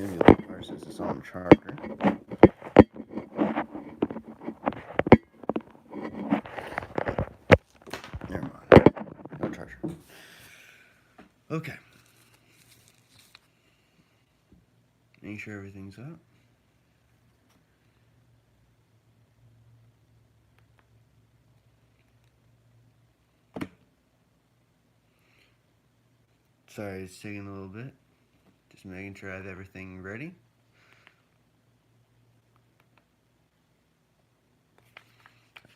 Maybe a little hard since it's on the charger. Never mind. No charger. Okay. Make sure everything's up. Sorry, it's taking a little bit. Just making sure I have everything ready.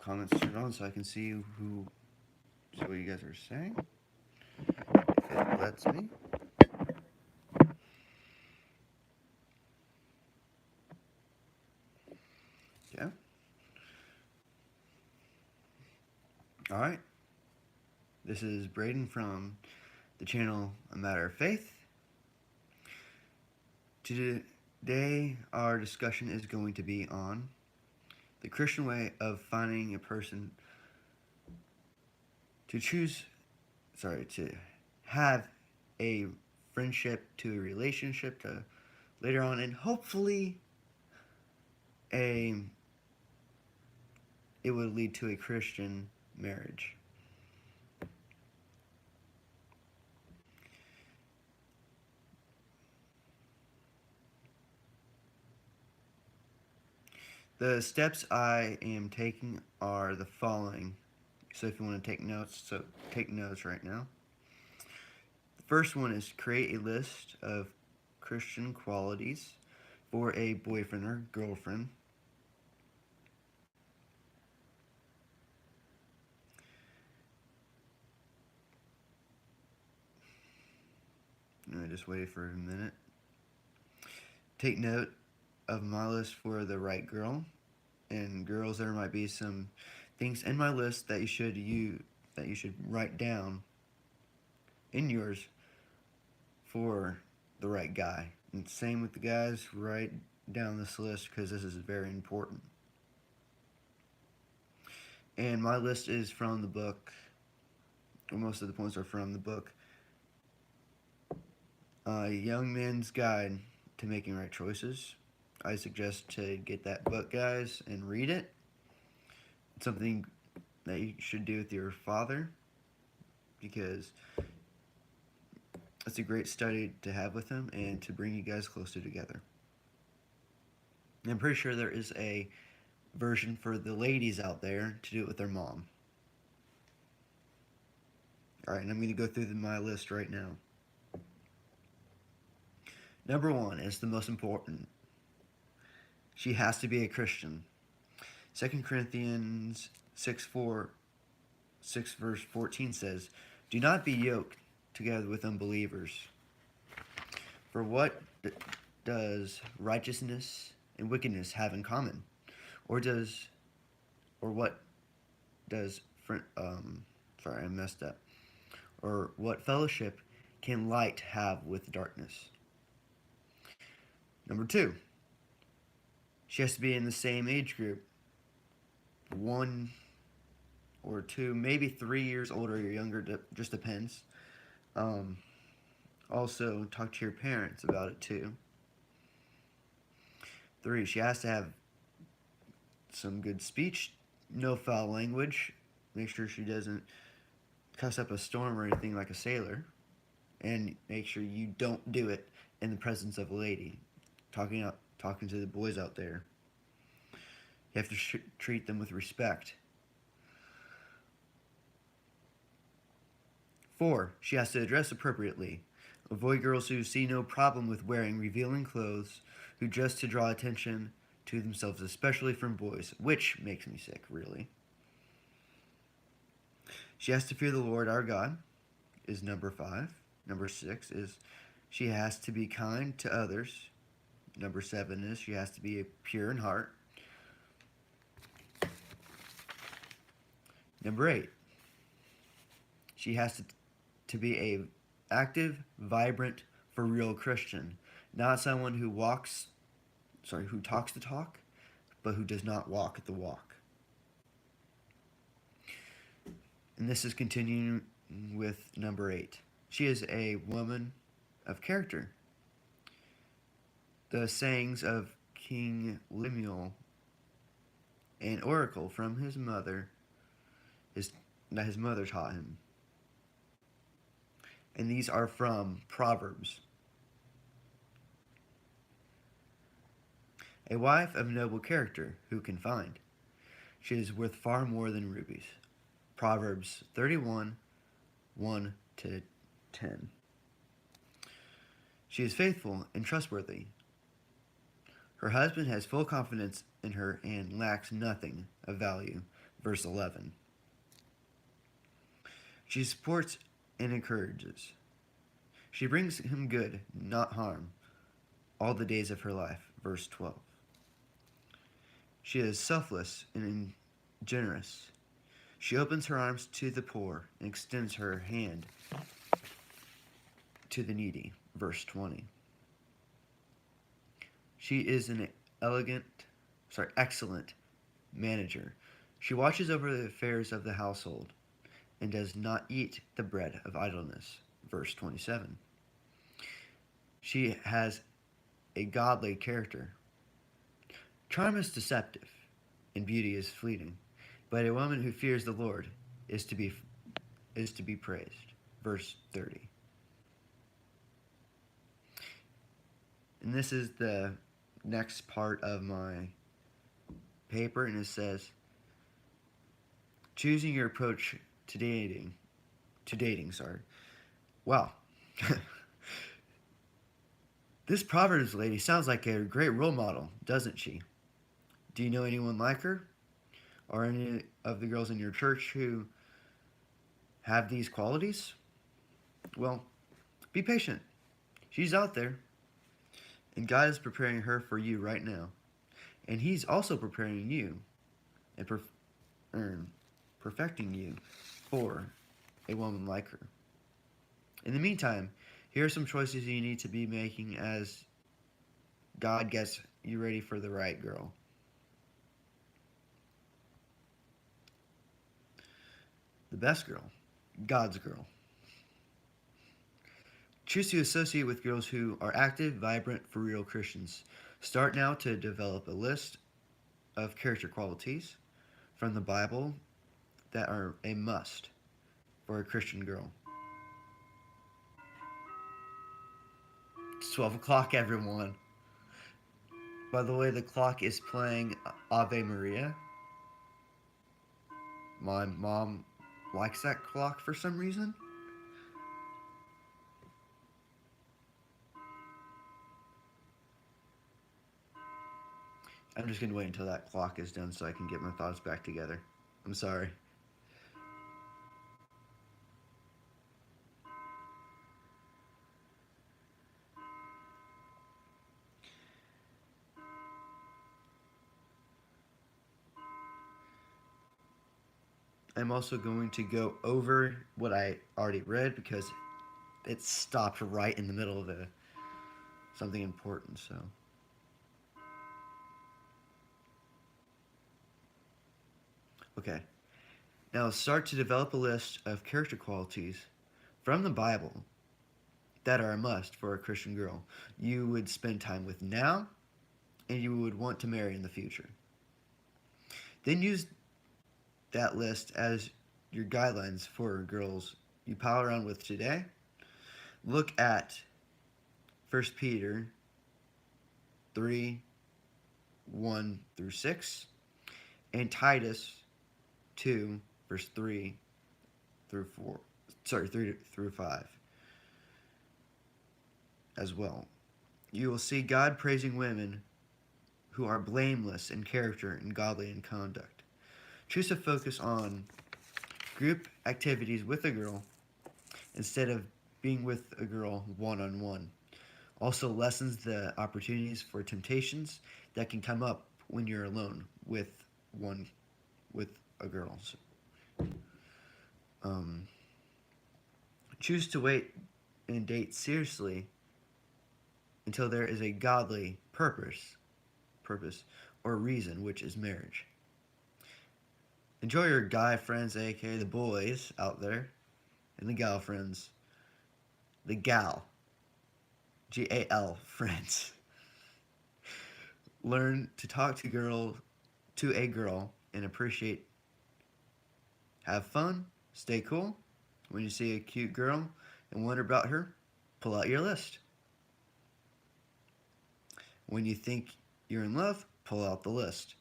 Comments turned on so I can see what you guys are saying. If it lets me. Yeah. Alright. This is Braden from the channel A Matter of Faith. Today, our discussion is going to be on the Christian way of finding a person to have a friendship to a relationship to later on, and hopefully it would lead to a Christian marriage. The steps I am taking are the following. So if you want to take notes, take notes right now. The first one is create a list of Christian qualities for a boyfriend or girlfriend. I just wait for a minute. Take note of my list for the right girl. And girls, there might be some things in my list that you should write down in yours for the right guy. And same with the guys, write down this list because this is very important. And my list is from the book, or most of the points are from the book, Young Man's Guide to Making Right Choices. I suggest to get that book, guys, and read it. It's something that you should do with your father because it's a great study to have with him and to bring you guys closer together. And I'm pretty sure there is a version for the ladies out there to do it with their mom. Alright, and I'm going to go through my list right now. Number 1 is the most important. She has to be a Christian. 2 Corinthians 6 verse 14 says, "Do not be yoked together with unbelievers. For what does righteousness and wickedness have in common? Or what does sorry, I messed up. Or what fellowship can light have with darkness?" Number 2, she has to be in the same age group. 1 or 2, maybe 3 years older or younger, just depends. Also, talk to your parents about it too. 3, she has to have some good speech, no foul language. Make sure she doesn't cuss up a storm or anything like a sailor. And make sure you don't do it in the presence of a lady. Talking to the boys out there. You have to treat them with respect. 4, she has to dress appropriately. Avoid girls who see no problem with wearing revealing clothes, who dress to draw attention to themselves, especially from boys, which makes me sick, really. She has to fear the Lord our God, is number 5. Number 6 is she has to be kind to others. Number 7 is she has to be pure in heart. Number 8, she has to be a active, vibrant, for real Christian, not someone who talks the talk, but who does not walk the walk. And this is continuing with number 8. She is a woman of character. the sayings of King Lemuel, an oracle from his mother, his, that his mother taught him. And these are from Proverbs. A wife of noble character, who can find? She is worth far more than rubies. Proverbs 31, 1 to 10. She is faithful and trustworthy. Her husband has full confidence in her and lacks nothing of value. Verse 11. She supports and encourages. She brings him good, not harm, all the days of her life. Verse 12. She is selfless and generous. She opens her arms to the poor and extends her hand to the needy. Verse 20. She is an excellent manager. She watches over the affairs of the household and does not eat the bread of idleness. Verse 27. She has a godly character. Charm is deceptive, and beauty is fleeting, but a woman who fears the Lord is to be praised. Verse 30. And this is the next part of my paper, and it says, choosing your approach to dating. Wow. This Proverbs lady sounds like a great role model, doesn't she? Do you know anyone like her? Or any of the girls in your church who have these qualities? Well, be patient. She's out there. And God is preparing her for you right now. And He's also preparing you and perfecting you for a woman like her. In the meantime, here are some choices you need to be making as God gets you ready for the right girl. The best girl, God's girl. Choose to associate with girls who are active, vibrant, for real Christians. Start now to develop a list of character qualities from the Bible that are a must for a Christian girl. It's 12 o'clock, everyone. By the way, the clock is playing Ave Maria. My mom likes that clock for some reason. I'm just going to wait until that clock is done so I can get my thoughts back together. I'm sorry. I'm also going to go over what I already read because it stopped right in the middle of something important, so. Okay. Now start to develop a list of character qualities from the Bible that are a must for a Christian girl you would spend time with now and you would want to marry in the future. Then use that list as your guidelines for girls you pal around with today. Look at 1 Peter 3, 1 through 6, and Titus 2, verse 3 through 5 as well. You will see God praising women who are blameless in character and godly in conduct. Choose to focus on group activities with a girl instead of being with a girl one-on-one. Also lessens the opportunities for temptations that can come up when you're alone with a girl. Choose to wait and date seriously until there is a godly purpose or reason, which is marriage. Enjoy your guy friends, aka the boys out there, and the gal friends. The gal, G-A-L, friends. Learn to talk to a girl and appreciate. Have fun. Stay cool. When you see a cute girl and wonder about her, pull out your list. When you think you're in love, pull out the list.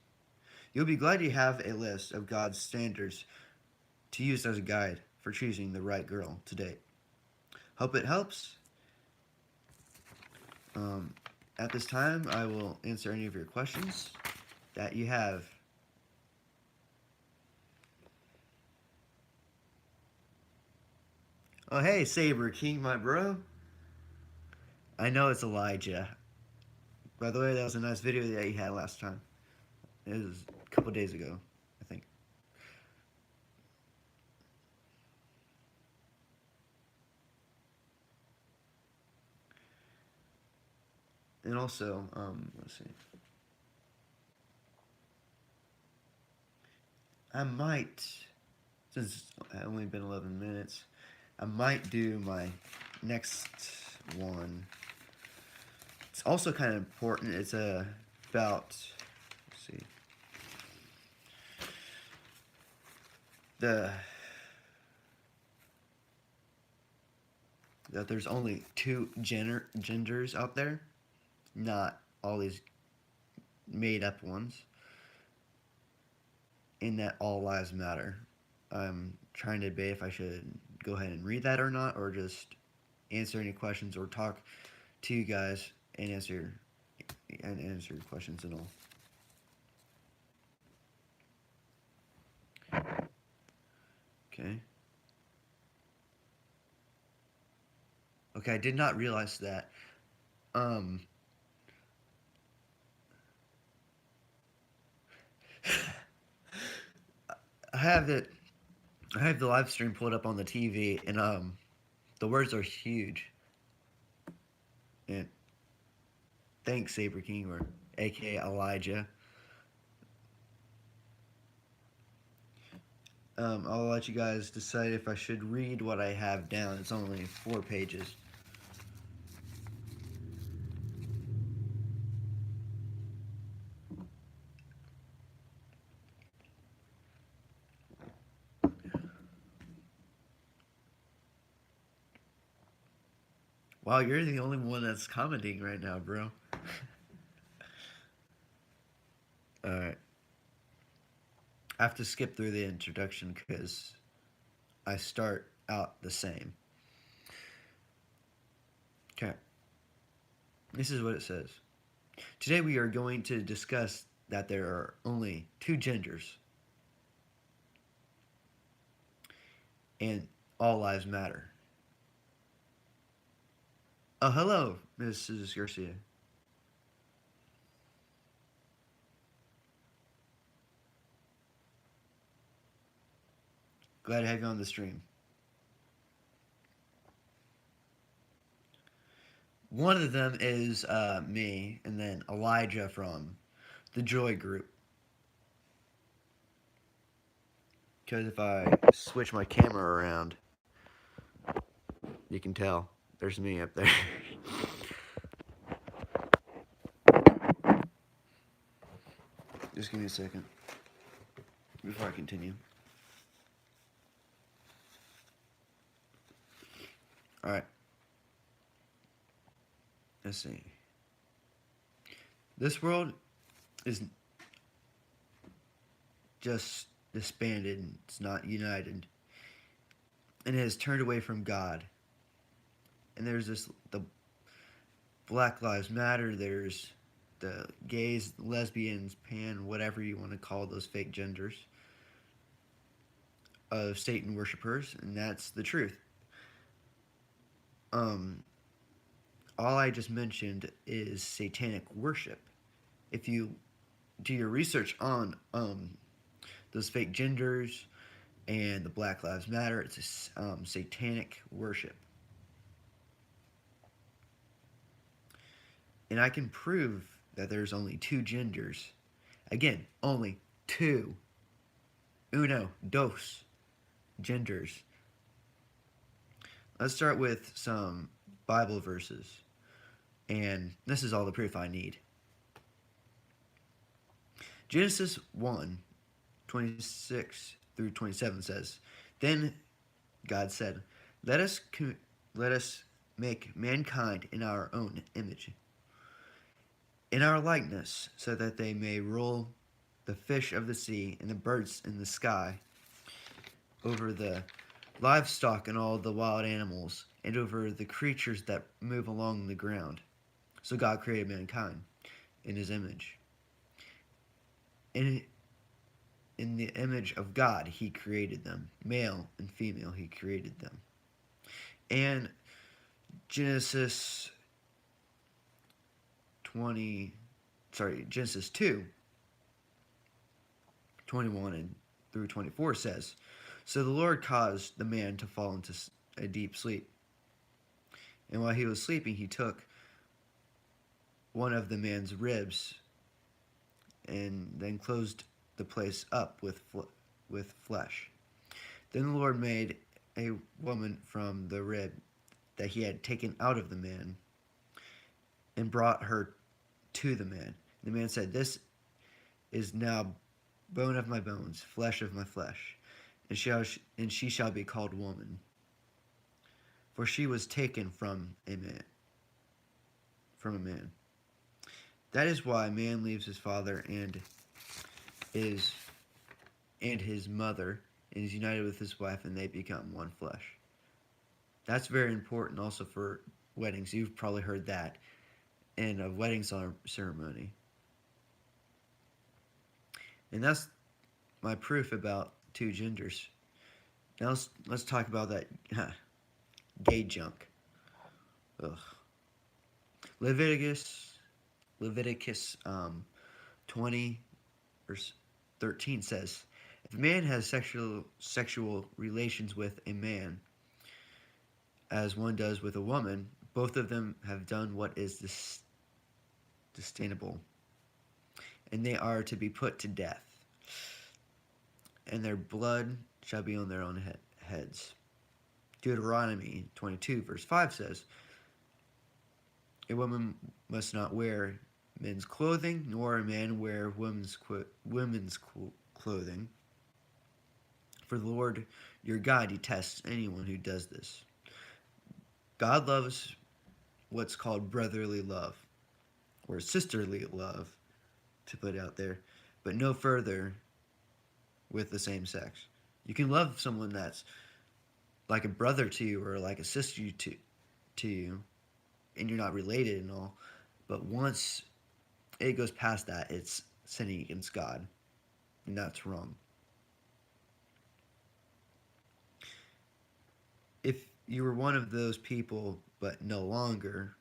You'll be glad you have a list of God's standards to use as a guide for choosing the right girl to date. Hope it helps. Um, at this time, I will answer any of your questions that you have. Oh, hey, Saber King, my bro. I know it's Elijah. By the way, that was a nice video that you had last time. It was a couple days ago, I think. And also, let's see. I might, since it's only been 11 minutes, I might do my next one. It's also kind of important. It's about, let's see, that there's only two genders out there, not all these made up ones, and that all lives matter. I'm trying to debate if I should go ahead and read that or not, or just answer any questions or talk to you guys and answer your questions and all. Okay. Okay, I did not realize that. Um, I have it. I have the live stream pulled up on the TV, and the words are huge. And thanks, Saber King, or AKA Elijah. I'll let you guys decide if I should read what I have down. It's only 4 pages. Wow, you're the only one that's commenting right now, bro. Alright. I have to skip through the introduction because I start out the same. Okay. This is what it says. Today we are going to discuss that there are only two genders and all lives matter. Oh, hello, Mrs. Garcia. Glad to have you on the stream. One of them is me, and then Elijah from the Joy Group. Because if I switch my camera around, you can tell there's me up there. Just give me a second before I continue. Alright. Let's see. This world is just disbanded, it's not united, and it has turned away from God. And there's the Black Lives Matter, there's the gays, lesbians, pan, whatever you want to call those fake genders of Satan worshippers, and that's the truth. All I just mentioned is satanic worship. If you do your research on those fake genders and the Black Lives Matter, it's satanic worship. And I can prove that there's only two genders. Again, only two. Uno, dos genders. Let's start with some Bible verses. And this is all the proof I need. Genesis 1:26 through 27 says, Then God said, let us make mankind in our own image, in our likeness, so that they may rule the fish of the sea and the birds in the sky, over the livestock and all the wild animals, and over the creatures that move along the ground. So God created mankind in his image. In, in the image of God, he created them. Male and female, he created them. And Genesis 2:21 and through 24 says, So the Lord caused the man to fall into a deep sleep. And while he was sleeping, he took one of the man's ribs and then closed the place up with flesh. Then the Lord made a woman from the rib that he had taken out of the man and brought her to the man. The man said, This is now bone of my bones, flesh of my flesh, and she shall be called woman, for she was taken from a man. That is why a man leaves his father and his mother and is united with his wife, and they become one flesh. That's very important also for weddings. You've probably heard that in a wedding ceremony. And that's my proof about two genders. Now let's talk about that gay junk. Ugh. Leviticus 20 verse 13 says, If a man has sexual relations with a man, as one does with a woman, both of them have done what is disdainable, and they are to be put to death, and their blood shall be on their own heads. Deuteronomy 22 verse 5 says, A woman must not wear men's clothing, nor a man wear women's clothing. For the Lord your God detests anyone who does this. God loves what's called brotherly love, or sisterly love, to put out there, but no further with the same sex. You can love someone that's like a brother to you or like a sister to you, and you're not related and all, but once it goes past that, it's sinning against God, and that's wrong. If you were one of those people, but no longer,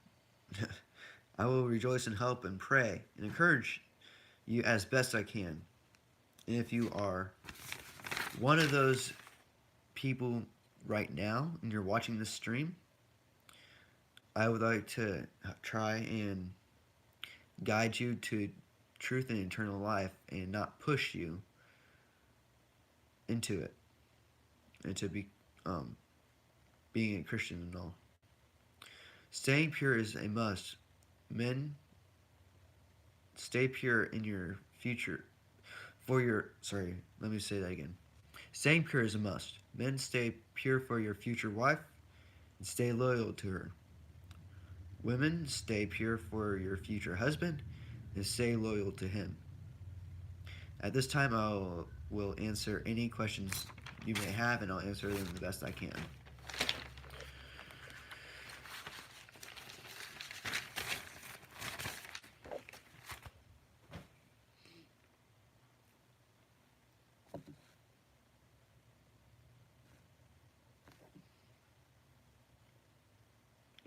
I will rejoice and help and pray and encourage you as best I can. And if you are one of those people right now and you're watching this stream, I would like to try and guide you to truth and eternal life and not push you into it, into being a Christian and all. Staying pure is a must. Men, stay pure in your future. Let me say that again. Staying pure is a must. Men, stay pure for your future wife and stay loyal to her. Women, stay pure for your future husband and stay loyal to him. At this time, I will answer any questions you may have, and I'll answer them the best I can.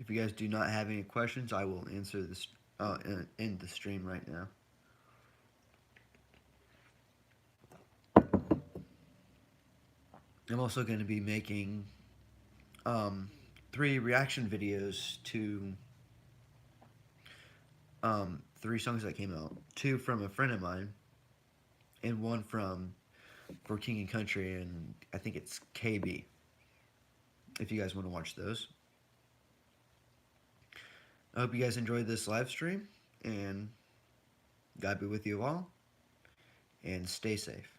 If you guys do not have any questions, I will answer this end the stream right now. I'm also going to be making 3 reaction videos to 3 songs that came out. 2 from a friend of mine, and 1 from For King and Country, and I think it's KB. If you guys want to watch those. I hope you guys enjoyed this live stream, and God be with you all. and stay safe.